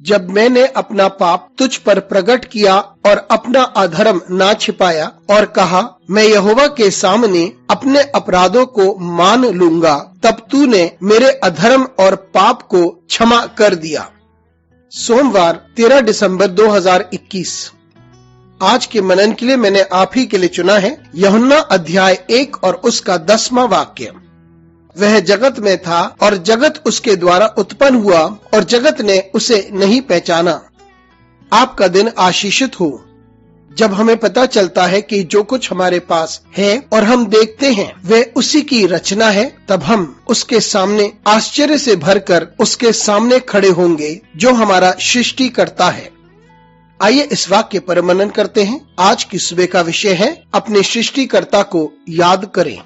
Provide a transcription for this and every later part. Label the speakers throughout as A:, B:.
A: जब मैंने अपना पाप तुझ पर प्रकट किया और अपना अधर्म ना छिपाया और कहा मैं यहोवा के सामने अपने अपराधों को मान लूंगा, तब तूने मेरे अधर्म और पाप को क्षमा कर दिया। सोमवार 13 दिसंबर 2021। आज के मनन के लिए मैंने आप ही के लिए चुना है यूहन्ना अध्याय 1 और उसका 10वां वाक्य। वह जगत में था और जगत उसके द्वारा उत्पन्न हुआ और जगत ने उसे नहीं पहचाना। आपका दिन आशीषित हो। जब हमें पता चलता है कि जो कुछ हमारे पास है और हम देखते हैं वह उसी की रचना है, तब हम उसके सामने आश्चर्य से भरकर उसके सामने खड़े होंगे जो हमारा सृष्टि करता है। आइए इस वाक्य पर मनन करते हैं। आज की सुबह का विषय है अपने सृष्टिकर्ता को याद करें।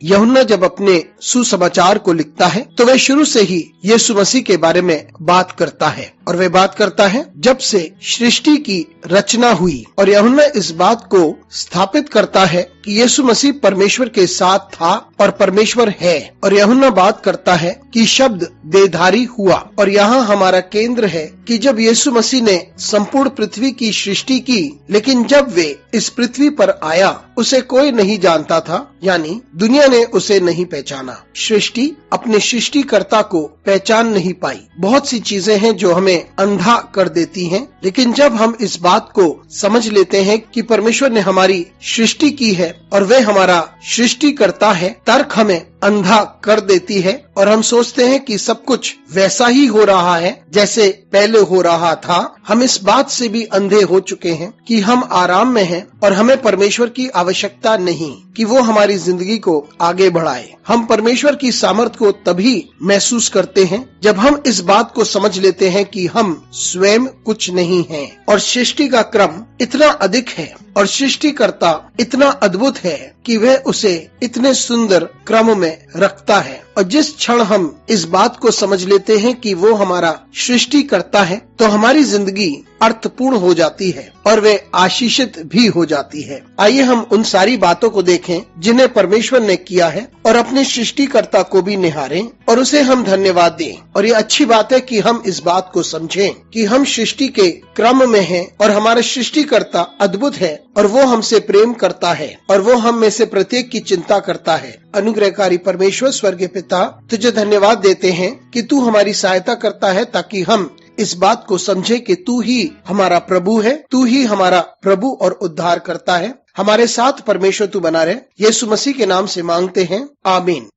A: यूहन्ना जब अपने सुसमाचार को लिखता है तो वह शुरू से ही यीशु मसीह के बारे में बात करता है और वह बात करता है जब से सृष्टि की रचना हुई, और यूहन्ना इस बात को स्थापित करता है कि यीशु मसीह परमेश्वर के साथ था और परमेश्वर है। और यूहन्ना बात करता है कि शब्द देहधारी हुआ, और यहाँ हमारा केंद्र है कि जब यीशु मसीह ने संपूर्ण पृथ्वी की सृष्टि की, लेकिन जब वे इस पृथ्वी पर आया उसे कोई नहीं जानता था, यानी दुनिया ने उसे नहीं पहचाना। सृष्टि अपने सृष्टिकर्ता को पहचान नहीं पाई। बहुत सी चीजें हैं जो हमें अंधा कर देती हैं, लेकिन जब हम इस बात को समझ लेते हैं कि परमेश्वर ने हमारी सृष्टि की है और वह हमारा सृष्टिकर्ता है, तर्क हमें अंधा कर देती है और हम सोचते हैं कि सब कुछ वैसा ही हो रहा है जैसे पहले हो रहा था। हम इस बात से भी अंधे हो चुके हैं कि हम आराम में हैं और हमें परमेश्वर की आवश्यकता नहीं कि वो हमारी जिंदगी को आगे बढ़ाए। हम परमेश्वर की सामर्थ को तभी महसूस करते हैं जब हम इस बात को समझ लेते हैं कि हम स्वयं कुछ नहीं हैं और सृष्टि का क्रम इतना अधिक है और सृष्टिकर्ता इतना अद्भुत है कि वह उसे इतने सुंदर क्रम में रखता है। और जिस क्षण हम इस बात को समझ लेते हैं कि वो हमारा सृष्टिकर्ता है, तो हमारी जिंदगी अर्थपूर्ण हो जाती है और वे आशीषित भी हो जाती है। आइए हम उन सारी बातों को देखें जिन्हें परमेश्वर ने किया है और अपने सृष्टिकर्ता को भी निहारें और उसे हम धन्यवाद दें। और ये अच्छी बात है कि हम इस बात को समझें कि हम सृष्टि के क्रम में हैं और हमारा सृष्टिकर्ता अद्भुत है और वो हमसे प्रेम करता है और वो हम में से प्रत्येक की चिंता करता है। अनुग्रहकारी परमेश्वर स्वर्गीय पिता, तुझे धन्यवाद देते हैं कि तू हमारी सहायता करता है ताकि हम इस बात को समझे कि तू ही हमारा प्रभु है, तू ही हमारा प्रभु और उद्धार करता है। हमारे साथ परमेश्वर तू बना रहे। यीशु मसीह के नाम से मांगते हैं, आमीन।